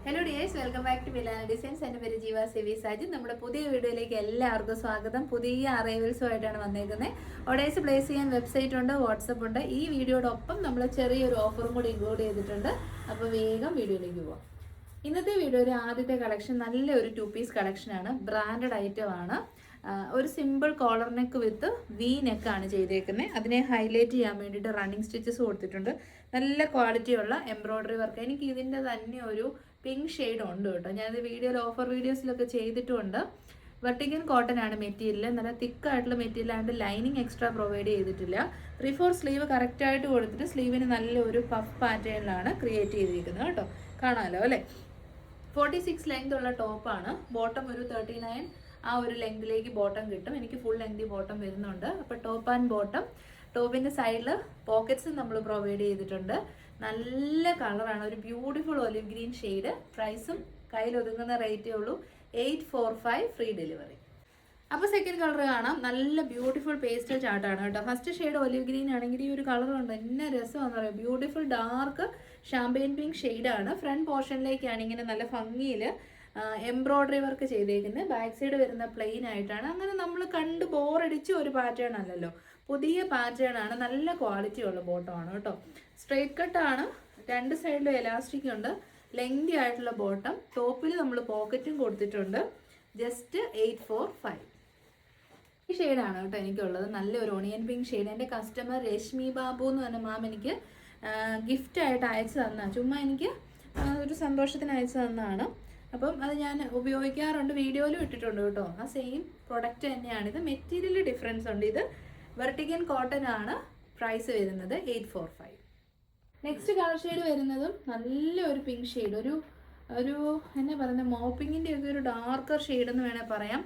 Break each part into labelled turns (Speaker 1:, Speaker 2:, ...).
Speaker 1: Hello dears, welcome back to Vilana designs. എൻ്റെ പേര് ജീവ സെവി സാജിദ്. നമ്മുടെ പുതിയ വീഡിയോയിലേക്ക് എല്ലാവർക്കും സ്വാഗതം. പുതിയ അറൈവൽസുമായിട്ടാണ് വന്നേക്കുന്നത്. ഓർഡേഴ്സ് പ്ലേസ് ചെയ്യാൻ വെബ്സൈറ്റ് ഉണ്ട്, വാട്സപ്പ് ഉണ്ട്. ഈ വീഡിയോടൊപ്പം നമ്മൾ ചെറിയൊരു ഓഫറും കൂടി ഇൻക്ലൂഡ് ചെയ്തിട്ടുണ്ട്. അപ്പോൾ വേഗം വീഡിയോയിലേക്ക് പോവാം. ഇന്നത്തെ വീഡിയോയിൽ ആദ്യത്തെ കളക്ഷൻ നല്ലൊരു 2 പീസ് കളക്ഷനാണ്. ബ്രാൻഡഡ് ഐറ്റം ആണ്. ഒരു സിമ്പിൾ കോളർ നെക്ക് വിത്ത് വി നെക്കാണ് ചെയ്തേക്കുന്നത്. അതിനെ ഹൈലൈറ്റ് ചെയ്യാൻ വേണ്ടിയിട്ട് റണ്ണിങ് സ്റ്റിച്ചസ് കൊടുത്തിട്ടുണ്ട്. നല്ല ക്വാളിറ്റിയുള്ള എംബ്രോയ്ഡറി വർക്ക്. എനിക്ക് ഇതിൻ്റെ തന്നെ ഒരു പിങ്ക് ഷെയ്ഡ് ഉണ്ട് കേട്ടോ. ഞാനത് വീഡിയോയിൽ ഓഫർ വീഡിയോസിലൊക്കെ ചെയ്തിട്ടുമുണ്ട്. വെർട്ടിക്കൻ കോട്ടൺ ആണ് മെറ്റീരിയൽ. നല്ല തിക്കായിട്ടുള്ള മെറ്റീരിയൽ ആയതുകൊണ്ട് ലൈനിങ് എക്സ്ട്രാ പ്രൊവൈഡ് ചെയ്തിട്ടില്ല. 3/4 സ്ലീവ് കറക്റ്റായിട്ട് കൊടുത്തിട്ട് സ്ലീവിന് നല്ലൊരു പഫ് പാറ്റേണിലാണ് ക്രിയേറ്റ് ചെയ്തിരിക്കുന്നത് കേട്ടോ. കാണാമല്ലോ അല്ലേ. 46 ലെങ്ത് ഉള്ള ടോപ്പാണ്. ബോട്ടം ഒരു 39 ആ ഒരു ലെങ്തിലേക്ക് ബോട്ടം കിട്ടും. എനിക്ക് ഫുൾ ലെങ്തി ബോട്ടം വരുന്നുണ്ട്. അപ്പോൾ ടോപ്പ് ആൻഡ് ബോട്ടം. ടോപ്പിൻ്റെ സൈഡിൽ പോക്കറ്റ്സ് നമ്മൾ പ്രൊവൈഡ് ചെയ്തിട്ടുണ്ട്. നല്ല കളറാണ്, ഒരു ബ്യൂട്ടിഫുൾ ഒലിവ് ഗ്രീൻ ഷെയ്ഡ്. പ്രൈസും കയ്യിൽ ഒതുങ്ങുന്ന റേറ്റേ ഉള്ളൂ. 845 ഫ്രീ ഡെലിവറി. അപ്പോൾ സെക്കൻഡ് കളർ കാണാം. നല്ല ബ്യൂട്ടിഫുൾ പേസ്റ്റൽ ചാർട്ടാണ് കേട്ടോ. ഫസ്റ്റ് ഷെയ്ഡ് ഒലിവ് ഗ്രീൻ ആണെങ്കിൽ ഈ ഒരു കളറുണ്ട്, എന്നെ രസമാണെന്ന് പറയാം. ബ്യൂട്ടിഫുൾ ഡാർക്ക് ഷാമ്പെയിൻ പിങ്ക് ഷെയ്ഡാണ്. ഫ്രണ്ട് പോർഷനിലേക്കാണ് ഇങ്ങനെ നല്ല ഭംഗിയിൽ എംബ്രോയ്ഡറി വർക്ക് ചെയ്തേക്കുന്നത്. ബാക്ക് സൈഡ് വരുന്ന പ്ലെയിൻ ആയിട്ടാണ്. അങ്ങനെ നമ്മൾ കണ്ട് ബോറടിച്ച് ഒരു പാറ്റേൺ അല്ലല്ലോ, പുതിയ പാറ്റേൺ ആണ്. നല്ല ക്വാളിറ്റി ഉള്ള ബോട്ടമാണ് കേട്ടോ. സ്ട്രെയിറ്റ് കട്ടാണ്. രണ്ട് സൈഡിലും എലാസ്റ്റിക് ഉണ്ട്. ലെങ്തി ആയിട്ടുള്ള ബോട്ടം. ടോപ്പിൽ നമ്മൾ പോക്കറ്റും കൊടുത്തിട്ടുണ്ട്. ജസ്റ്റ് 845. ഈ ഷെയ്ഡാണ് കേട്ടോ എനിക്കുള്ളത്. നല്ലൊരു ഓണിയൻ പിങ്ക് ഷെയ്ഡ്. എൻ്റെ കസ്റ്റമർ രശ്മി ബാബു എന്ന് പറഞ്ഞ മാം എനിക്ക് ഗിഫ്റ്റായിട്ട് അയച്ചു തന്നതാണ്. ചുമ്മാ എനിക്ക് ഒരു സന്തോഷത്തിന് അയച്ചു തന്നതാണ്. അപ്പം അത് ഞാൻ ഉപയോഗിക്കാറുണ്ട്, വീഡിയോയിലും ഇട്ടിട്ടുണ്ട് കേട്ടോ. ആ സെയിം പ്രൊഡക്റ്റ് തന്നെയാണിത്. മെറ്റീരിയൽ ഡിഫറൻസ് ഉണ്ട്. ഇത് വെർട്ടിക്കൻ കോട്ടൺ ആണ്. പ്രൈസ് വരുന്നത് 845. നെക്സ്റ്റ് കളർ ഷെയ്ഡ് വരുന്നതും നല്ലൊരു പിങ്ക് ഷെയ്ഡ്. ഒരു എന്നാ പറയുന്നത്, മോപ്പിങ്ങിൻ്റെ ഒക്കെ ഒരു ഡാർക്കർ ഷെയ്ഡ് എന്ന് വേണേൽ പറയാം.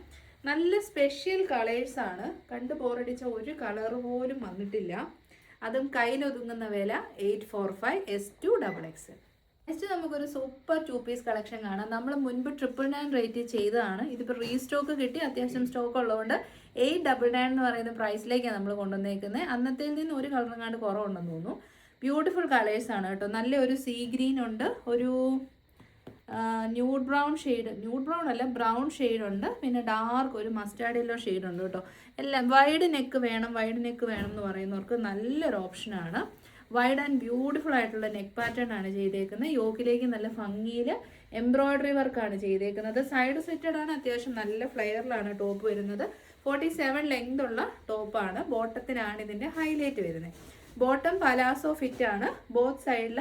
Speaker 1: നല്ല സ്പെഷ്യൽ കളേഴ്സാണ്. കണ്ട് ബോറടിച്ച ഒരു കളർ പോലും വന്നിട്ടില്ല. അതും കയ്യിലൊതുങ്ങുന്ന വില 845 S2XX. നെക്സ്റ്റ് നമുക്കൊരു സൂപ്പർ 2 പീസ് കളക്ഷൻ കാണാം. നമ്മൾ മുൻപ് 999 റേറ്റ് ചെയ്തതാണ്. ഇതിപ്പോൾ റീസ്റ്റോക്ക് കിട്ടി. അത്യാവശ്യം സ്റ്റോക്ക് ഉള്ളതുകൊണ്ട് 899 എന്ന് പറയുന്ന പ്രൈസിലേക്കാണ് നമ്മൾ കൊണ്ടുവന്നേക്കുന്നത്. അന്നത്തേൽ നിന്ന് ഒരു കളറിങ്ങാണ്ട് കുറവുണ്ടെന്ന് തോന്നുന്നു. ബ്യൂട്ടിഫുൾ കളേഴ്സാണ് കേട്ടോ. നല്ലൊരു സീ ഗ്രീൻ ഉണ്ട്, ഒരു nude brown shade, nude brown അല്ല ബ്രൗൺ ഷെയ്ഡ് ഉണ്ട്, പിന്നെ ഡാർക്ക് ഒരു മസ്റ്റാർഡ് യെല്ലോ ഷെയ്ഡ് ഉണ്ട് കേട്ടോ. എല്ലാം വൈഡ് നെക്ക് വേണം എന്ന് പറയുന്നവർക്ക് നല്ലൊരു ഓപ്ഷനാണ്. വൈഡ് ആൻഡ് ബ്യൂട്ടിഫുൾ ആയിട്ടുള്ള നെക്ക് പാറ്റേൺ ആണ് ചെയ്തേക്കുന്നത്. യോക്കിലേക്ക് നല്ല ഭംഗിയിൽ എംബ്രോയ്ഡറി വർക്കാണ് ചെയ്തേക്കുന്നത്. സൈഡ് സെറ്റഡ് ആണ്. അത്യാവശ്യം നല്ല ഫ്ലെയറിലാണ് ടോപ്പ് വരുന്നത്. 47 ലെങ്ത് ഉള്ള ടോപ്പാണ്. ബോട്ടത്തിനാണ് ഇതിൻ്റെ ഹൈലൈറ്റ് വരുന്നത്. ബോട്ടം പലാസോ ഫിറ്റ് ആണ്. ബോത്ത് സൈഡിൽ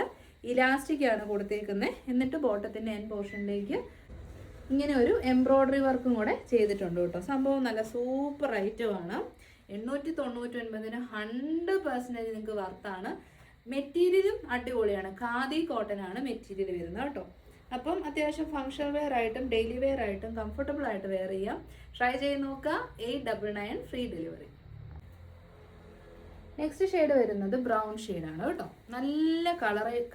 Speaker 1: ഇലാസ്റ്റിക് ആണ് കൊടുത്തേക്കുന്നത്. എന്നിട്ട് ബോട്ടത്തിൻ്റെ എൻ പോർഷനിലേക്ക് ഇങ്ങനെ ഒരു എംബ്രോയ്ഡറി വർക്കും കൂടെ ചെയ്തിട്ടുണ്ട് കേട്ടോ. സംഭവം നല്ല സൂപ്പർ ഐറ്റമാണ്. 899 100% നിങ്ങൾക്ക് വർത്താണ്. മെറ്റീരിയലും അടിപൊളിയാണ്. ഖാദി കോട്ടൺ ആണ് മെറ്റീരിയൽ വരുന്നത് കേട്ടോ. അപ്പം അത്യാവശ്യം ഫങ്ഷണൽ വെയർ ആയിട്ടും ഡെയിലി വെയർ ആയിട്ടും കംഫർട്ടബിൾ ആയിട്ട് വെയർ ചെയ്യാം. ട്രൈ ചെയ്ത് നോക്കുക. 899 ഫ്രീ ഡെലിവറി. നെക്സ്റ്റ് ഷെയ്ഡ് വരുന്നത് ബ്രൗൺ ഷെയ്ഡാണ് കേട്ടോ. നല്ല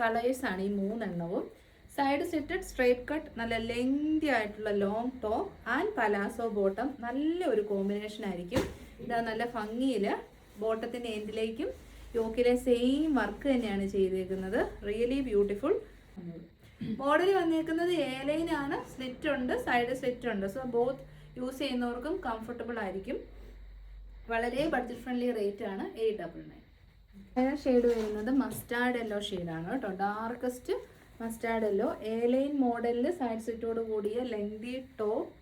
Speaker 1: കളേഴ്സാണ് ഈ 3 എണ്ണവും. സൈഡ് സെറ്റഡ് സ്ട്രൈറ്റ് കട്ട്, നല്ല ലെങ്തി ആയിട്ടുള്ള long top and palazzo bottom. നല്ല ഒരു കോമ്പിനേഷൻ ആയിരിക്കും. ഇതാ നല്ല ഭംഗിയിൽ ബോട്ടത്തിൻ്റെ എൻഡിലേക്കും യോക്കിലെ സെയിം വർക്ക് തന്നെയാണ് ചെയ്തേക്കുന്നത്. Really beautiful. മോഡൽ വന്നേക്കുന്നത് A-ലൈൻ ആണ്. സ്ലിറ്റ് ഉണ്ട്, സൈഡ് സ്ലിറ്റ് ഉണ്ട്. സോ ബോത്ത് യൂസ് ചെയ്യുന്നവർക്കും കംഫർട്ടബിൾ ആയിരിക്കും. വളരെ ബഡ്ജറ്റ് ഫ്രണ്ട്ലി റേറ്റ് ആണ് 899. ഷെയ്ഡ് വരുന്നത് മസ്റ്റാർഡ് യെല്ലോ ഷെയ്ഡാണ് കേട്ടോ. Darkest mustard yellow. A-ലൈൻ മോഡലിൽ സൈഡ് സ്ലിറ്റോട് കൂടിയ lengthy top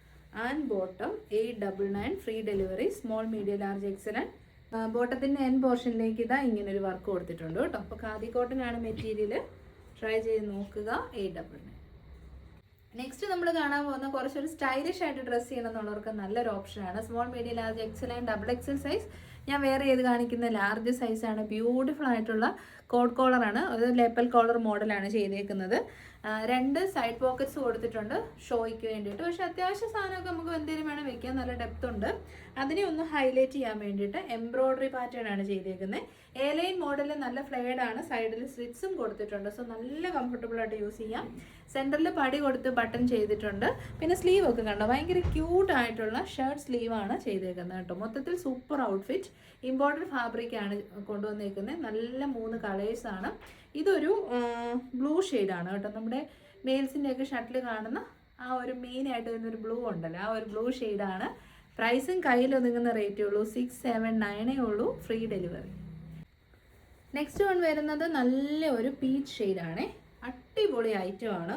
Speaker 1: and bottom. 899 free delivery. Small, medium, large, XL. ബോട്ടത്തിൻ്റെ എൻ പോർഷനിലേക്ക് ഇതാ ഇങ്ങനൊരു വർക്ക് കൊടുത്തിട്ടുണ്ട് കേട്ടോ. അപ്പോൾ ഖാദി കോട്ടൺ ആണ് മെറ്റീരിയൽ. ട്രൈ ചെയ്ത് നോക്കുക. 899. നെക്സ്റ്റ് നമ്മൾ കാണാൻ പോകുന്ന കുറച്ചൊരു സ്റ്റൈലിഷ് ആയിട്ട് ഡ്രസ്സ് ചെയ്യണം എന്നുള്ളവർക്ക് നല്ലൊരു ഓപ്ഷനാണ്. Small, medium, large, എക്സലൻ, XXL size. ഞാൻ വേറെ ചെയ്ത് കാണിക്കുന്ന ലാർജ് സൈസാണ്. ബ്യൂട്ടിഫുൾ ആയിട്ടുള്ള കോഡ് കോളറാണ്. ഒരു ലെപ്പൽ കോളർ മോഡലാണ് ചെയ്തേക്കുന്നത്. 2 സൈഡ് പോക്കറ്റ്സ് കൊടുത്തിട്ടുണ്ട് ഷോയ്ക്ക് വേണ്ടിയിട്ട്. പക്ഷെ അത്യാവശ്യം സാധനമൊക്കെ നമുക്ക് എന്തെങ്കിലും വേണം വെക്കാൻ. നല്ല ഡെപ്ത് ഉണ്ട്. അതിനെ ഒന്ന് ഹൈലൈറ്റ് ചെയ്യാൻ വേണ്ടിയിട്ട് എംബ്രോയ്ഡറി പാറ്റേൺ ആണ് ചെയ്തേക്കുന്നത്. A-ലൈൻ മോഡലിൽ നല്ല ഫ്ലെയർഡ് ആണ്. സൈഡിൽ സ്ലിറ്റ്സും കൊടുത്തിട്ടുണ്ട്. സോ നല്ല കംഫർട്ടബിൾ ആയിട്ട് യൂസ് ചെയ്യാം. സെൻറ്ററിൽ പടി കൊടുത്ത് ബട്ടൺ ചെയ്തിട്ടുണ്ട്. പിന്നെ സ്ലീവ് ഒക്കെ കണ്ടോ, ഭയങ്കര ക്യൂട്ട് ആയിട്ടുള്ള ഷർട്ട് സ്ലീവാണ് ചെയ്തേക്കുന്നത് കേട്ടോ. മൊത്തത്തിൽ സൂപ്പർ ഔട്ട്ഫിറ്റ്. ഇമ്പോർട്ടഡ് ഫാബ്രിക് ആണ് കൊണ്ടുവന്നേക്കുന്നത്. നല്ല 3 കളേഴ്സാണ്. ഇതൊരു ബ്ലൂ ഷെയ്ഡാണ് കേട്ടോ. നമ്മുടെ മെയിൽസിൻ്റെയൊക്കെ ഷർട്ടിൽ കാണുന്ന ആ ഒരു മെയിനായിട്ട് വരുന്നൊരു ബ്ലൂ ഉണ്ടല്ലോ, ആ ഒരു ബ്ലൂ ഷെയ്ഡാണ്. പ്രൈസും കയ്യിൽ ഒതുങ്ങുന്ന റേറ്റേ ഉള്ളൂ, 679 ഉള്ളൂ, ഫ്രീ ഡെലിവറി. നെക്സ്റ്റ് വൺ വരുന്നത് നല്ല ഒരു പീച്ച് ഷെയ്ഡാണേ, അടിപൊളി ഐറ്റമാണ്.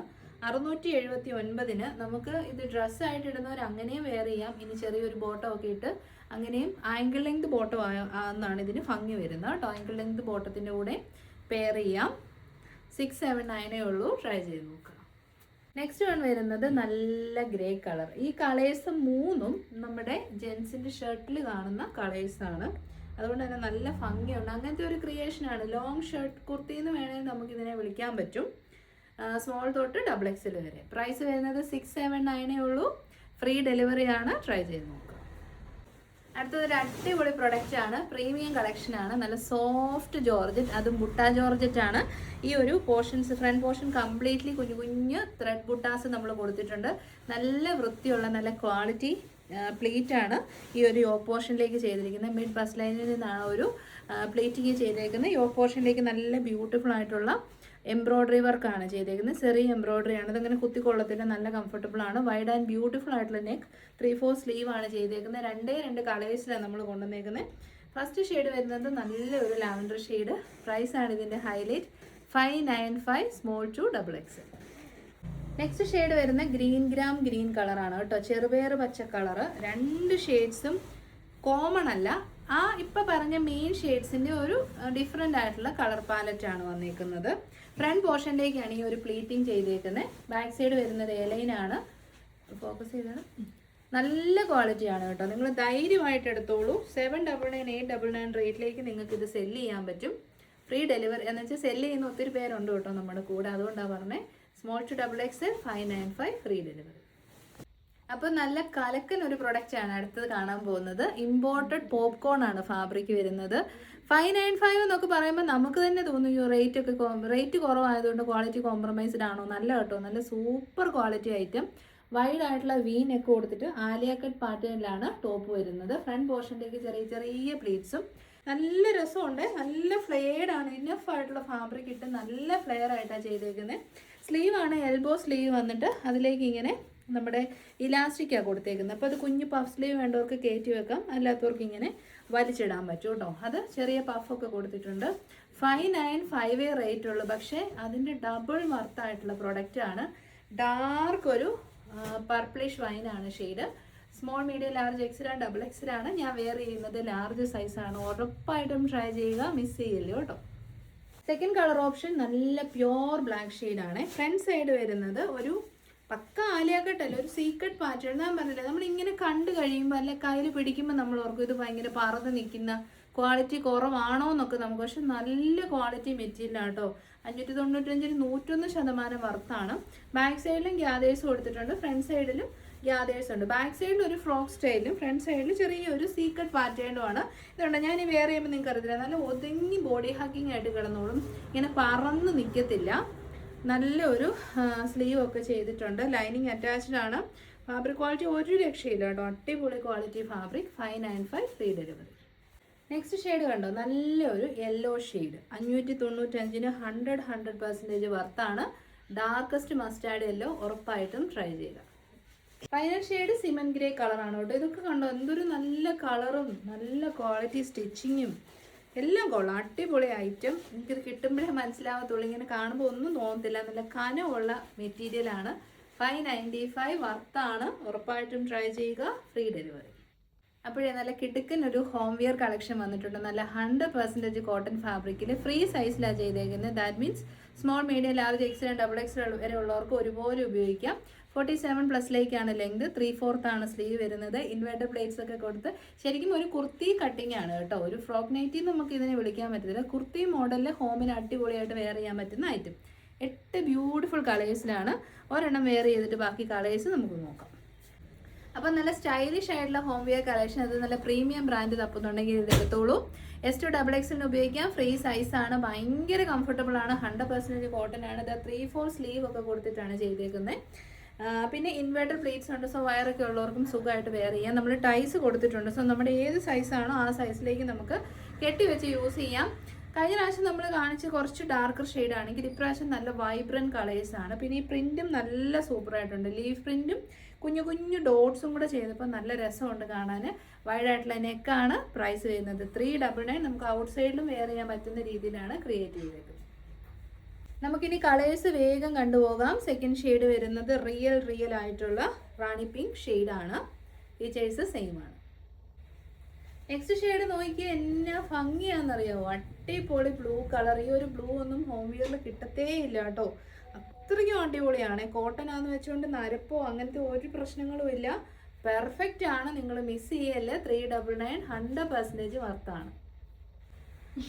Speaker 1: 679 നമുക്ക് ഇത് ഡ്രസ്സായിട്ട് ഇടുന്നവർ അങ്ങനെയും വെയർ ചെയ്യാം. ഇനി ചെറിയൊരു ബോട്ടം ഒക്കെ ഇട്ട് അങ്ങനെയും ആങ്കിൾ ലെങ്ത് ബോട്ടം ആണെന്നാണ് ഇതിന് ഭംഗി വരുന്നത് കേട്ടോ. ആങ്കിൾ ലെങ്ത് ബോട്ടത്തിൻ്റെ കൂടെ പെയർ ചെയ്യാം. 679 ഉള്ളൂ, ട്രൈ ചെയ്ത് നോക്കുക. നെക്സ്റ്റ് വൺ വരുന്നത് നല്ല ഗ്രേ കളർ. ഈ കളേഴ്സ് മൂന്നും നമ്മുടെ ജെൻസിൻ്റെ ഷർട്ടിൽ കാണുന്ന കളേഴ്സാണ്. അതുകൊണ്ട് തന്നെ നല്ല ഭംഗിയുണ്ട്. അങ്ങനത്തെ ഒരു ക്രിയേഷനാണ്. ലോങ് ഷർട്ട് കുർത്തി എന്ന് വേണമെങ്കിൽ നമുക്കിതിനെ വിളിക്കാൻ പറ്റും. സ്മോൾ തൊട്ട് XXL വരെ. പ്രൈസ് വരുന്നത് 679 ഉള്ളൂ, ഫ്രീ ഡെലിവറി ആണ്. ട്രൈ ചെയ്ത് നോക്കുക. അടുത്തതൊരു അടിപൊളി പ്രൊഡക്റ്റാണ്, പ്രീമിയം കളക്ഷനാണ്. നല്ല സോഫ്റ്റ് ജോർജറ്റ്, അതും ബുട്ട ജോർജറ്റ് ആണ്. ഈ ഒരു പോർഷൻസ്, ഫ്രണ്ട് പോർഷൻ കംപ്ലീറ്റ്ലി കുഞ്ഞു കുഞ്ഞു ത്രെഡ് ബുട്ടാസ് നമ്മൾ കൊടുത്തിട്ടുണ്ട്. നല്ല വൃത്തിയുള്ള നല്ല ക്വാളിറ്റി പ്ലീറ്റ് ആണ് ഈ ഒരു യോക്ക് പോർഷനിലേക്ക് ചെയ്തിരിക്കുന്നത്. മിഡ് ബസ് ലൈനിൽ നിന്നാണ് ഒരു പ്ലീറ്റിങ് ചെയ്തേക്കുന്നത്. യോക്ക് പോർഷനിലേക്ക് നല്ല ബ്യൂട്ടിഫുൾ ആയിട്ടുള്ള എംബ്രോയ്ഡറി വർക്കാണ് ചെയ്തേക്കുന്നത്. ചെറിയ എംബ്രോയ്ഡറി ആണ്, അതങ്ങനെ കുത്തിക്കൊള്ളത്തില്ല, നല്ല കംഫർട്ടബിൾ ആണ്. വൈഡ് ആൻഡ് ബ്യൂട്ടിഫുൾ ആയിട്ടുള്ള നെക്ക്, 3/4 സ്ലീവ് ആണ് ചെയ്തേക്കുന്നത്. 2 കളേഴ്സിലാണ് നമ്മൾ കൊണ്ടുവന്നേക്കുന്നത്. ഫസ്റ്റ് ഷെയ്ഡ് വരുന്നത് നല്ലൊരു ലാവൻഡർ ഷെയ്ഡ്. പ്രൈസാണ് ഇതിൻ്റെ highlight, 595, small to XXL. Next shade വരുന്ന ഗ്രീൻ കളറാണ് കേട്ടോ, ചെറുപയർ പച്ച കളറ്. 2 ഷെയ്ഡ്സും കോമൺ അല്ല, ആ ഇപ്പം പറഞ്ഞ മെയിൻ ഷെയ്ഡ്സിൻ്റെ ഒരു ഡിഫറെൻ്റ് ആയിട്ടുള്ള കളർ പാലറ്റാണ് വന്നേക്കുന്നത്. ഫ്രണ്ട് പോർഷനിലേക്കാണ് ഈ ഒരു പ്ലീറ്റിംഗ് ചെയ്തേക്കുന്നത്. ബാക്ക് സൈഡ് വരുന്നത് എലൈനാണ്. ഫോക്കസ് ചെയ്താണ്. നല്ല ക്വാളിറ്റിയാണ് കേട്ടോ, നിങ്ങൾ ധൈര്യമായിട്ട് എടുത്തോളൂ. 799, 899 റേറ്റിലേക്ക് നിങ്ങൾക്ക് ഇത് സെല്ല് ചെയ്യാൻ പറ്റും. ഫ്രീ ഡെലിവറി എന്ന് വെച്ചാൽ സെല്ല് ചെയ്യുന്ന ഒത്തിരി പേരുണ്ട് കേട്ടോ നമ്മുടെ കൂടെ, അതുകൊണ്ടാണ് പറഞ്ഞത്. Small to XXL 595, free delivery. അപ്പോൾ നല്ല കലക്കൻ ഒരു പ്രൊഡക്റ്റാണ് അടുത്തത് കാണാൻ പോകുന്നത്. ഇമ്പോർട്ടഡ് പോപ്കോൺ ആണ് ഫാബ്രിക് വരുന്നത്. 595 എന്നൊക്കെ പറയുമ്പോൾ നമുക്ക് തന്നെ തോന്നും ഈ റേറ്റ് കുറവായതുകൊണ്ട് ക്വാളിറ്റി കോംപ്രമൈസ്ഡ് ആണോ. നല്ല കേട്ടോ, നല്ല സൂപ്പർ ക്വാളിറ്റി ഐറ്റം. വൈഡ് ആയിട്ടുള്ള വി നെക്ക് കൊടുത്തിട്ട് ആലിയ കട്ട് പാറ്റേണിലാണ് ടോപ്പ് വരുന്നത്. ഫ്രണ്ട് പോർഷനിലേക്ക് ചെറിയ ചെറിയ പ്ലീറ്റ്സും. നല്ല രസമുണ്ട്, നല്ല ഫ്ലെയർഡ് ആണ്. ഇനഫ് ആയിട്ടുള്ള ഫാബ്രിക് ഇട്ട് നല്ല ഫ്ലെയർ ആയിട്ടാണ് ചെയ്തേക്കുന്നത്. സ്ലീവ് ആണ് എൽബോ സ്ലീവ് വന്നിട്ട് അതിലേക്ക് ഇങ്ങനെ നമ്മുടെ ഇലാസ്റ്റിക്കാണ് കൊടുത്തേക്കുന്നത്. അപ്പോൾ അത് കുഞ്ഞ് പഫ് സ്ലീവ് വേണ്ടവർക്ക് കയറ്റി വെക്കാം, അല്ലാത്തവർക്ക് ഇങ്ങനെ വലിച്ചിടാൻ പറ്റും കേട്ടോ. അത് ചെറിയ പഫൊക്കെ കൊടുത്തിട്ടുണ്ട്. 595 റേറ്റ് ഉള്ളൂ, പക്ഷേ അതിൻ്റെ ഡബിൾ വർത്തായിട്ടുള്ള പ്രൊഡക്റ്റാണ്. ഡാർക്ക് ഒരു പർപ്പിളിഷ് വൈനാണ് shade. Small, medium, large, XL, XXL ആണ്. ഞാൻ വെയർ ചെയ്യുന്നത് ലാർജ് സൈസാണ്. ഉറപ്പായിട്ടും ട്രൈ ചെയ്യുക, മിസ് ചെയ്യില്ല കേട്ടോ. സെക്കൻഡ് കളർ ഓപ്ഷൻ നല്ല പ്യോർ ബ്ലാക്ക് ഷെയ്ഡാണ്. ഫ്രണ്ട് സൈഡ് വരുന്നത് ഒരു പക്ക ആലിയാക്കട്ടല്ല, ഒരു സീക്രട്ട് പാറ്റേൺ. ഞാൻ പറഞ്ഞില്ലേ, നമ്മളിങ്ങനെ കണ്ടു കഴിയുമ്പോൾ അല്ലെ കയ്യിൽ പിടിക്കുമ്പോൾ നമ്മൾ ഓർക്കും ഇത് ഭയങ്കര പറന്ന് നിൽക്കുന്ന, ക്വാളിറ്റി കുറവാണോ എന്നൊക്കെ നമുക്ക്. പക്ഷെ നല്ല ക്വാളിറ്റി മെറ്റീരിയലാണ് കേട്ടോ. 595 101% വർത്താണ്. ബാക്ക് സൈഡിലും ഗ്യാദേഴ്സ് കൊടുത്തിട്ടുണ്ട്, ഫ്രണ്ട് സൈഡിലും ഗ്യാദേഴ്സ് ഉണ്ട്. ബാക്ക് സൈഡിൽ ഒരു ഫ്രോക്ക് സ്റ്റൈലും ഫ്രണ്ട് സൈഡിൽ ചെറിയൊരു സീക്രട്ട് പാറ്റേണുമാണ്. ഇതുണ്ട്, ഞാൻ ഈ വെയർ ചെയ്യുമ്പോൾ നിങ്ങൾക്ക് അറിയത്തില്ല, നല്ല ഒതുങ്ങി ബോഡി ഹക്കിങ് ആയിട്ട് കിടന്നോളും, ഇങ്ങനെ പറന്ന് നിൽക്കത്തില്ല. നല്ലൊരു സ്ലീവ് ഒക്കെ ചെയ്തിട്ടുണ്ട്. ലൈനിങ് അറ്റാച്ച്ഡ് ആണ്. ഫാബ്രിക് ക്വാളിറ്റി ഒരു രക്ഷയില്ല കേട്ടോ, അടിപൊളി quality fabric. 595, free delivery. Next shade കണ്ടോ, നല്ലൊരു യെല്ലോ ഷെയ്ഡ്. 595 100% വർത്താണ്. ഡാർക്കസ്റ്റ് മസ്റ്റാർഡ് യെല്ലോ, ഉറപ്പായിട്ടും ട്രൈ ചെയ്യുക. ഫൈനൽ ഷെയ്ഡ് സിമൻ ഗ്രേ കളറാണ് കേട്ടോ. ഇതൊക്കെ കണ്ടോ, എന്തൊരു നല്ല കളറും നല്ല ക്വാളിറ്റി സ്റ്റിച്ചിങ്ങും എല്ലാം കൊള്ളാം. അടിപൊളി ഐറ്റം. എനിക്കിത് കിട്ടുമ്പോഴേ മനസ്സിലാവത്തുള്ളൂ, ഇങ്ങനെ കാണുമ്പോൾ ഒന്നും തോന്നത്തില്ല. നല്ല കനമുള്ള മെറ്റീരിയലാണ്. 595 വർത്താണ്, ഉറപ്പായിട്ടും ട്രൈ ചെയ്യുക, ഫ്രീ ഡെലിവറി. അപ്പോഴേ നല്ല കിടുക്കൻ ഒരു ഹോം വെയർ കളക്ഷൻ വന്നിട്ടുണ്ട്. നല്ല 100% കോട്ടൺ ഫാബ്രിക്കിൽ ഫ്രീ സൈസിലാണ് ചെയ്തേക്കുന്നത്. That means small, medium, large, XL, XXL വരെ ഉള്ളവർക്ക് ഒരുപോലെ ഉപയോഗിക്കാം. 47+ലേക്കാണ് ലെങ്ത്. 3/4 ആണ് സ്ലീവ് വരുന്നത്. ഇൻവേർട്ടർ പ്ലേറ്റ്സ് ഒക്കെ കൊടുത്ത് ശരിക്കും ഒരു കുർത്തി കട്ടിങ് ആണ് കേട്ടോ. ഒരു ഫ്രോക്ക് നൈറ്റി നമുക്ക് ഇതിനെ വിളിക്കാൻ പറ്റത്തില്ല. കുർത്തി മോഡലിൽ ഹോമിന് അടിപൊളിയായിട്ട് വെയർ ചെയ്യാൻ പറ്റുന്ന ഐറ്റം. 8 ബ്യൂട്ടിഫുൾ കളേഴ്സിലാണ്. ഒരെണ്ണം വെയർ ചെയ്തിട്ട് ബാക്കി കളേഴ്സ് നമുക്ക് നോക്കാം. അപ്പോൾ നല്ല സ്റ്റൈലിഷ് ആയിട്ടുള്ള ഹോം വെയർ കളക്ഷൻ. അത് നല്ല പ്രീമിയം ബ്രാൻഡ് തപ്പുന്നുണ്ടെങ്കിൽ ഇത് എടുത്തോളൂ. S to XXL ഉപയോഗിക്കാം. ഫ്രീ സൈസാണ്, ഭയങ്കര കംഫർട്ടബിൾ ആണ്. 100% കോട്ടൺ ആണ്. ഇത് 3/4 സ്ലീവ് ഒക്കെ കൊടുത്തിട്ടാണ് ചെയ്തേക്കുന്നത്. പിന്നെ ഇൻവേർട്ടർ പ്ലേറ്റ്സ് ഉണ്ട്, സോ വയറൊക്കെ ഉള്ളവർക്കും സുഖമായിട്ട് വെയർ ചെയ്യാം. നമ്മൾ ടൈസ് കൊടുത്തിട്ടുണ്ട്, സോ നമ്മുടെ ഏത് സൈസാണോ ആ സൈസിലേക്ക് നമുക്ക് കെട്ടി വെച്ച് യൂസ് ചെയ്യാം. കഴിഞ്ഞ പ്രാവശ്യം നമ്മൾ കാണിച്ച് കുറച്ച് ഡാർക്കർ ഷെയ്ഡ് ആണെങ്കിൽ ഇപ്രാവശ്യം നല്ല വൈബ്രൻറ്റ് കളേഴ്സാണ്. പിന്നെ ഈ പ്രിൻറ്റും നല്ല സൂപ്പറായിട്ടുണ്ട്. ലീഫ് പ്രിൻറ്റും കുഞ്ഞു കുഞ്ഞു ഡോട്ട്സും കൂടെ ചെയ്തപ്പോൾ നല്ല രസമുണ്ട് കാണാൻ. വൈഡായിട്ടുള്ള നെക്കാണ്. പ്രൈസ് വരുന്നത് 399. നമുക്ക് ഔട്ട് സൈഡിലും വെയർ ചെയ്യാൻ പറ്റുന്ന രീതിയിലാണ് ക്രിയേറ്റ് ചെയ്തേക്കുന്നത്. നമുക്കിനി കളേഴ്സ് വേഗം കണ്ടുപോകാം. സെക്കൻഡ് ഷെയ്ഡ് വരുന്നത് റിയൽ ആയിട്ടുള്ള റാണി പിങ്ക് ഷെയ്ഡാണ്. ഫീച്ചേഴ്സ് സെയിം ആണ്. നെക്സ്റ്റ് ഷെയ്ഡ് നോക്കിയാൽ എന്നാ ഭംഗിയാണെന്നറിയാമോ? അടിപൊളി ബ്ലൂ കളർ. ഈ ഒരു ബ്ലൂ ഒന്നും ഹോം വെയറിൽ കിട്ടത്തേ ഇല്ല കേട്ടോ. അത്രയ്ക്കും അടിപൊളിയാണ്. കോട്ടൺ ആണെന്ന് വെച്ചുകൊണ്ട് നരപ്പോ അങ്ങനത്തെ ഒരു പ്രശ്നങ്ങളും ഇല്ല. പെർഫെക്റ്റ് ആണ്. നിങ്ങൾ മിസ് ചെയ്യല്ലേ. 399 100% വർത്താണ്.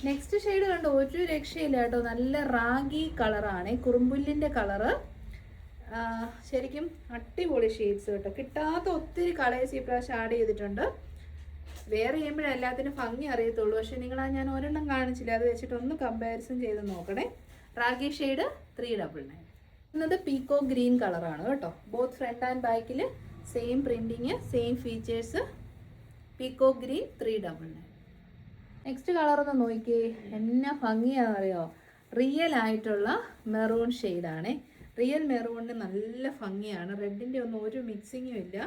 Speaker 1: നെക്സ്റ്റ് ഷെയ്ഡ് കണ്ടോ, ഒരു രക്ഷയില്ല കേട്ടോ. നല്ല റാഗി കളറാണ്, കുറുമ്പുല്ലിൻ്റെ കളറ്. ശരിക്കും അടിപൊളി ഷെയ്ഡ്സ് കേട്ടോ. കിട്ടാത്ത ഒത്തിരി കളേഴ്സ് ഈ പ്രാവശ്യം ആഡ് ചെയ്തിട്ടുണ്ട്. വേറെ ചെയ്യുമ്പോഴേ എല്ലാത്തിനും ഭംഗി അറിയത്തുള്ളൂ. പക്ഷെ ഞാൻ ഒരെണ്ണം കാണിച്ചില്ല, അത് വെച്ചിട്ട് ഒന്ന് കമ്പാരിസൺ ചെയ്ത് നോക്കണേ. റാഗി ഷെയ്ഡ് 399. എന്നത് പീക്കോ ഗ്രീൻ കളറാണ് കേട്ടോ. ബോത്ത് ഫ്രണ്ട് ആൻഡ് ബാക്കിൽ same printing, same features. Peacock green 399. Next കളറൊന്ന് നോക്കിയേ, എന്നാ ഭംഗിയാണെന്നറിയോ? റിയൽ ആയിട്ടുള്ള മെറൂൺ ഷെയ്ഡാണേ. റിയൽ മെറൂണിന് നല്ല ഭംഗിയാണ്. റെഡിൻ്റെ ഒന്നും ഒരു മിക്സിങ്ങും ഇല്ല.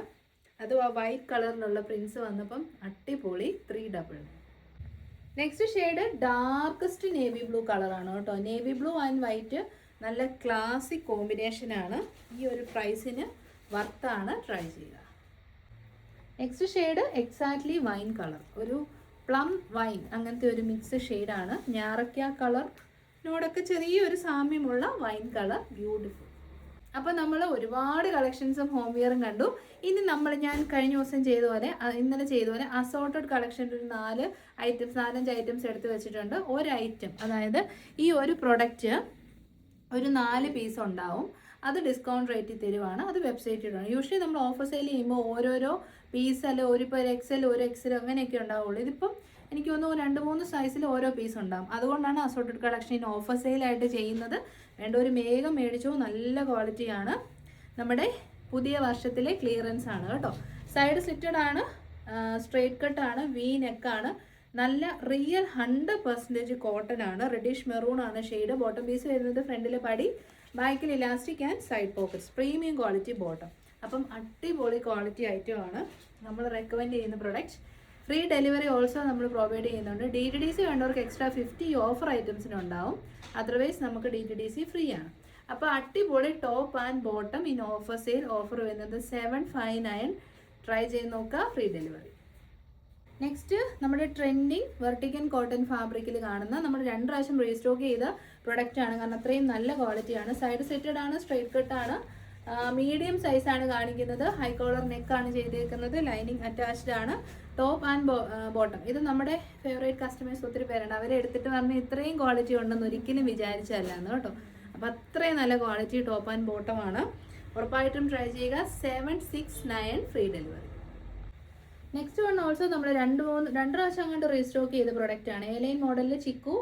Speaker 1: അതും ആ വൈറ്റ് കളറിലുള്ള പ്രിൻസ് വന്നപ്പം അടിപൊളി. 399. Next shade darkest navy blue കളറാണ് കേട്ടോ. നേവി ബ്ലൂ ആൻഡ് വൈറ്റ് നല്ല ക്ലാസിക് കോമ്പിനേഷനാണ്. ഈ ഒരു പ്രൈസിന് വർത്താണ്. ട്രൈ ചെയ്യുക. Next shade exactly wine colour, ഒരു പ്ലം വൈൻ അങ്ങനത്തെ ഒരു മിക്സ് ഷെയ്ഡാണ്. ഞാറക്ക കളറിനോടൊക്കെ ചെറിയൊരു സാമ്യമുള്ള വൈൻ കളർ. ബ്യൂട്ടിഫുൾ. അപ്പോൾ നമ്മൾ ഒരുപാട് കളക്ഷൻസും ഹോം വെയറും കണ്ടു. ഇനി ഞാൻ കഴിഞ്ഞ ദിവസം ഇന്നലെ ചെയ്ത പോലെ അസോർട്ടഡ് കളക്ഷൻ്റെ ഒരു 4-5 ഐറ്റംസ് എടുത്ത് വെച്ചിട്ടുണ്ട്. ഒരു ഐറ്റം, അതായത് ഈ ഒരു പ്രൊഡക്റ്റ് ഒരു 4 പീസ് ഉണ്ടാവും. അത് ഡിസ്കൗണ്ട് റേറ്റിൽ തരുവാണ്. അത് വെബ്സൈറ്റിലാണ്. യൂഷ്വലി നമ്മൾ ഓഫർ സെയിൽ ചെയ്യുമ്പോൾ ഓരോരോ പീസ് അല്ലെ ഒരു XL ഒരു XL അങ്ങനെയൊക്കെ ഉണ്ടാവുള്ളൂ. ഇതിപ്പം എനിക്ക് തോന്നുന്നു 2-3 സൈസിൽ ഓരോ പീസ് ഉണ്ടാകും. അതുകൊണ്ടാണ് അസോർട്ടഡ് കളക്ഷൻ ഓഫർ സെയിലായിട്ട് ചെയ്യുന്നത്. വേണ്ടവർ വേഗം മേടിച്ചു. നല്ല ക്വാളിറ്റിയാണ്. നമ്മുടെ പുതിയ വർഷത്തിലെ ക്ലിയറൻസ് ആണ് കേട്ടോ. സൈഡ് സ്ലിറ്റഡ് ആണ്, സ്ട്രെയിറ്റ് കട്ടാണ്, വി നെക്കാണ്. നല്ല റിയൽ 100% കോട്ടൺ ആണ്. റെഡിഷ് മെറൂൺ ആണ് ഷെയ്ഡ്. ബോട്ടം പീസ് വരുന്നത് ഫ്രണ്ടിലെ പടി, ബാക്കിൽ elastic and side pockets. Premium quality bottom. അപ്പം അടിപൊളി ക്വാളിറ്റി ഐറ്റം ആണ് നമ്മൾ റെക്കമെൻഡ് ചെയ്യുന്ന പ്രൊഡക്റ്റ്. ഫ്രീ ഡെലിവറി ഓൾസോ നമ്മൾ പ്രൊവൈഡ് ചെയ്യുന്നുണ്ട്. DTDC വേണ്ടവർക്ക് എക്സ്ട്രാ 50 ഓഫർ ഐറ്റംസിനുണ്ടാവും. അതർവൈസ് നമുക്ക് DTDC ഫ്രീ ആണ്. അപ്പോൾ അടിപൊളി top and bottom in offer sale. Offer വരുന്നത് 759. ട്രൈ ചെയ്ത് നോക്കുക. Free delivery. നെക്സ്റ്റ് നമ്മുടെ ട്രെൻഡിങ് വെർട്ടിക്കൻ കോട്ടൺ ഫാബ്രിക്കിൽ കാണുന്ന നമ്മൾ 2 പ്രാവശ്യം റീസ്റ്റോക്ക് ചെയ്ത പ്രൊഡക്റ്റാണ്. കാരണം അത്രയും നല്ല ക്വാളിറ്റിയാണ്. സൈഡ് സെറ്റഡ് ആണ്, സ്ട്രെയിറ്റ് കട്ടാണ്, മീഡിയം സൈസാണ് കാണിക്കുന്നത്. ഹൈ കോളർ നെക്കാണ് ചെയ്തേക്കുന്നത്. ലൈനിങ് അറ്റാച്ച്ഡ് ആണ്. Top and bottom. ഇത് നമ്മുടെ ഫേവറേറ്റ് കസ്റ്റമേഴ്സ് ഒത്തിരി പേരുണ്ട്. അവരെ എടുത്തിട്ട് പറഞ്ഞ് ഇത്രയും ക്വാളിറ്റി ഉണ്ടെന്ന് ഒരിക്കലും വിചാരിച്ചല്ലാന്ന് കേട്ടോ. അപ്പോൾ അത്രയും നല്ല ക്വാളിറ്റി ടോപ്പ് ആൻഡ് ബോട്ടമാണ്. ഉറപ്പായിട്ടും ട്രൈ ചെയ്യുക. 769 free delivery. Next one also നമ്മൾ 2 പ്രാവശ്യം അങ്ങോട്ട് റീസ്റ്റോക്ക് ചെയ്ത പ്രൊഡക്റ്റാണ്. എലൈൻ മോഡലിൽ ചിക്കു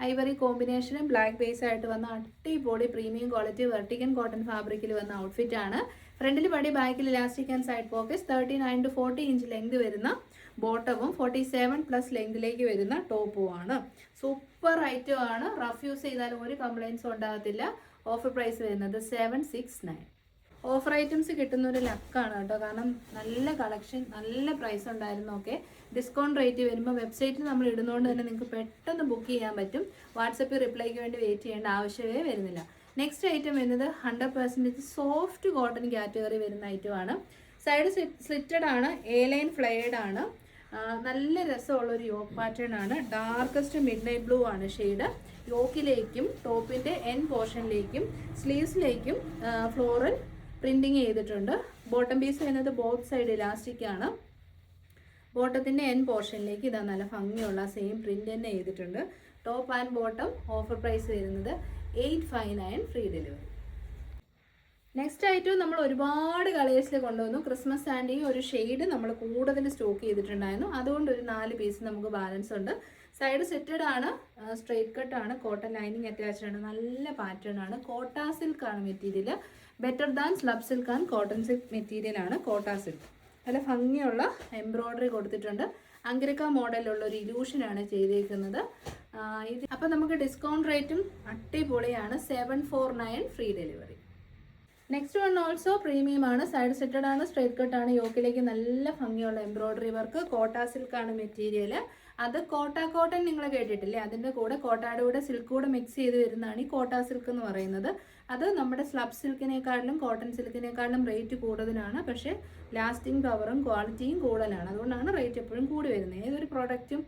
Speaker 1: ഐവറി കോമ്പിനേഷനും ബ്ലാക്ക് ബേസ് ആയിട്ട് വന്ന അടിപൊളി പ്രീമിയം ക്വാളിറ്റി വെർട്ടിക്കൻ കോട്ടൺ ഫാബ്രിക്കിൽ വന്ന ഔട്ട്ഫിറ്റ് ആണ്. ഫ്രണ്ടിൽ പടി, ബാക്കിൽ elastic and side pockets. 39 to 40 inch length വരുന്ന ബോട്ടവും 47+ ലെങ്തിലേക്ക് വരുന്ന ടോപ്പുമാണ്. സൂപ്പർ ഐറ്റം ആണ്. റഫ് യൂസ് ചെയ്താലും ഒരു കംപ്ലൈൻസും ഉണ്ടാകത്തില്ല. ഓഫർ പ്രൈസ് വരുന്നത് 769. ഓഫർ ഐറ്റംസ് കിട്ടുന്ന ഒരു ലക്കാണ് കേട്ടോ. കാരണം നല്ല കളക്ഷൻ, നല്ല പ്രൈസ് ഉണ്ടായിരുന്നു. ഓക്കെ, ഡിസ്കൗണ്ട് റേറ്റ് വരുമ്പോൾ വെബ്സൈറ്റിൽ നമ്മൾ ഇടുന്നതുകൊണ്ട് തന്നെ നിങ്ങൾക്ക് പെട്ടെന്ന് ബുക്ക് ചെയ്യാൻ പറ്റും. വാട്സപ്പിൽ റിപ്ലൈക്ക് വേണ്ടി വെയിറ്റ് ചെയ്യേണ്ട ആവശ്യമേ വരുന്നില്ല. നെക്സ്റ്റ് ഐറ്റം വരുന്നത് 100% സോഫ്റ്റ് കോട്ടൺ കാറ്റഗറി വരുന്ന ഐറ്റമാണ്. സൈഡ് സ്ലിറ്റഡ് ആണ്, ലൈൻ ഫ്ലെയർഡ് ആണ്. നല്ല രസമുള്ളൊരു യോക്ക് പാറ്റേൺ ആണ്. ഡാർക്കസ്റ്റ് മിഡ് നൈറ്റ് ബ്ലൂ ആണ് ഷെയ്ഡ്. യോക്കിലേക്കും ടോപ്പിൻ്റെ എൻ പോർഷനിലേക്കും സ്ലീവ്സിലേക്കും ഫ്ലോറൽ പ്രിൻറ്റിങ് ചെയ്തിട്ടുണ്ട്. ബോട്ടം പീസ് വരുന്നത് ബോത്ത് സൈഡ് ഇലാസ്റ്റിക് ആണ്. ബോട്ടത്തിൻ്റെ എൻ പോർഷനിലേക്ക് ഇതാ നല്ല ഭംഗിയുള്ള സെയിം പ്രിൻ്റ് തന്നെ ചെയ്തിട്ടുണ്ട്. Top and bottom. Offer price വരുന്നത് 859 ഫ്രീ ഡെലിവറി. നെക്സ്റ്റ് ഐറ്റം നമ്മൾ ഒരുപാട് കളേഴ്സിൽ കൊണ്ടുവന്നു. ക്രിസ്മസ് ആൻഡ് ഈ ഒരു ഷെയ്ഡ് നമ്മൾ കൂടുതൽ സ്റ്റോക്ക് ചെയ്തിട്ടുണ്ടായിരുന്നു. അതുകൊണ്ട് ഒരു 4 പീസ് നമുക്ക് ബാലൻസ് ഉണ്ട്. സൈഡ് സെറ്റഡ് ആണ്, സ്ട്രെയിറ്റ് കട്ട് ആണ്, കോട്ടൺ ലൈനിങ് അറ്റാച്ച്ഡ് ആണ്. നല്ല പാറ്റേൺ ആണ്. കോട്ടാ സിൽക്ക് ആണ് material. Better than slub silk and cotton silk material ആണ് കോട്ടാ സിൽക്ക്. നല്ല ഭംഗിയുള്ള എംബ്രോയ്ഡറി കൊടുത്തിട്ടുണ്ട്. അങ്കിരിക്ക മോഡലുള്ള ഒരു ഇലൂഷനാണ് ചെയ്തേക്കുന്നത്. അപ്പോൾ നമുക്ക് ഡിസ്കൗണ്ട് റേറ്റും അടിപൊളിയാണ്. 749 free delivery. Next one also premium ആണ്. സൈഡ് സെറ്റഡ് ആണ്, സ്ട്രൈറ്റ് കട്ട് ആണ്. യോക്കിലേക്ക് നല്ല ഭംഗിയുള്ള എംബ്രോയിഡറി വർക്ക്. കോട്ട സിൽക്കാണ് മെറ്റീരിയൽ. അത് കോട്ട കോട്ടൺ നിങ്ങൾ കേട്ടിട്ടില്ലേ, അതിൻ്റെ കൂടെ കോട്ടയുടെ കൂടെ സിൽക്ക് കൂടെ മിക്സ് ചെയ്ത് വരുന്നതാണ് ഈ കോട്ട സിൽക്ക് എന്ന് പറയുന്നത്. അത് നമ്മുടെ സ്ലബ് സിൽക്കിനേക്കാളിലും കോട്ടൺ സിൽക്കിനേക്കാളിലും റേറ്റ് കൂടുതലാണ്. പക്ഷേ ലാസ്റ്റിംഗ് പവറും ക്വാളിറ്റിയും കൂടുതലാണ്. അതുകൊണ്ടാണ് റേറ്റ് എപ്പോഴും കൂടി വരുന്നത്. ഏതൊരു പ്രോഡക്റ്റും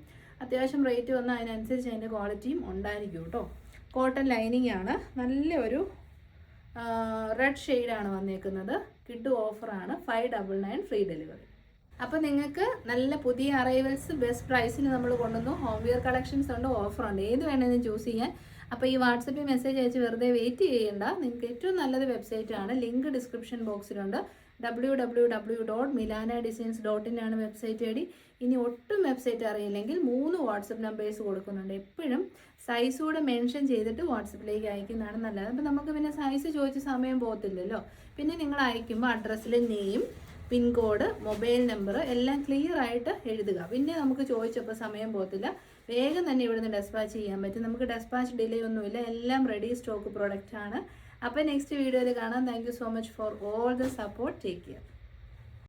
Speaker 1: അത്യാവശ്യം റേറ്റ് വന്നാൽ അതിനനുസരിച്ച് അതിൻ്റെ ക്വാളിറ്റിയും ഉണ്ടായിരിക്കും കേട്ടോ. കോട്ടൺ ലൈനിങ് ആണ്. നല്ലൊരു റെഡ് ഷെയ്ഡാണ് വന്നേക്കുന്നത്. കിഡ് ഓഫറാണ്. 599 ഫ്രീ ഡെലിവറി. അപ്പോൾ നിങ്ങൾക്ക് നല്ല പുതിയ അറൈവൽസ് ബെസ്റ്റ് പ്രൈസിന് നമ്മൾ കൊണ്ടുവന്നു. ഹോം വെയർ കളക്ഷൻസ് ഉണ്ട്, ഓഫറുണ്ട്, ഏത് വേണമെങ്കിലും ചൂസ് ചെയ്യാൻ. അപ്പോൾ ഈ വാട്സപ്പിൽ മെസ്സേജ് അയച്ച് വെറുതെ വെയിറ്റ് ചെയ്യേണ്ട. നിങ്ങൾക്ക് ഏറ്റവും നല്ലത് വെബ്സൈറ്റാണ്. Link description ബോക്സിലുണ്ട്. www.milanadesigns.in ആണ് വെബ്സൈറ്റ് ഐ ഡി. ഇനി ഒട്ടും വെബ്സൈറ്റ് അറിയില്ലെങ്കിൽ 3 വാട്സപ്പ് നമ്പേഴ്സ് കൊടുക്കുന്നുണ്ട്. എപ്പോഴും സൈസ് കൂടെ മെൻഷൻ ചെയ്തിട്ട് വാട്സപ്പിലേക്ക് അയക്കുന്നതാണ് നല്ലത്. അപ്പോൾ നമുക്ക് പിന്നെ സൈസ് ചോദിച്ച സമയം പോകത്തില്ലല്ലോ. പിന്നെ നിങ്ങൾ അയക്കുമ്പോൾ അഡ്രസ്സിൽ നെയിം, പിൻകോഡ്, മൊബൈൽ നമ്പർ എല്ലാം ക്ലിയർ ആയിട്ട് എഴുതുക. പിന്നെ നമുക്ക് ചോദിച്ചപ്പോൾ സമയം പോകത്തില്ല. വേഗം തന്നെ ഇവിടുന്ന് ഡെസ്പാച്ച് ചെയ്യാൻ പറ്റും. നമുക്ക് ഡെസ്പാച്ച് ഡിലേ ഒന്നുമില്ല. എല്ലാം റെഡി സ്റ്റോക്ക് പ്രോഡക്റ്റ് ആണ്. അപ്പോൾ നെക്സ്റ്റ് വീഡിയോയിൽ കാണാം. Thank you so much for all the support. Take care.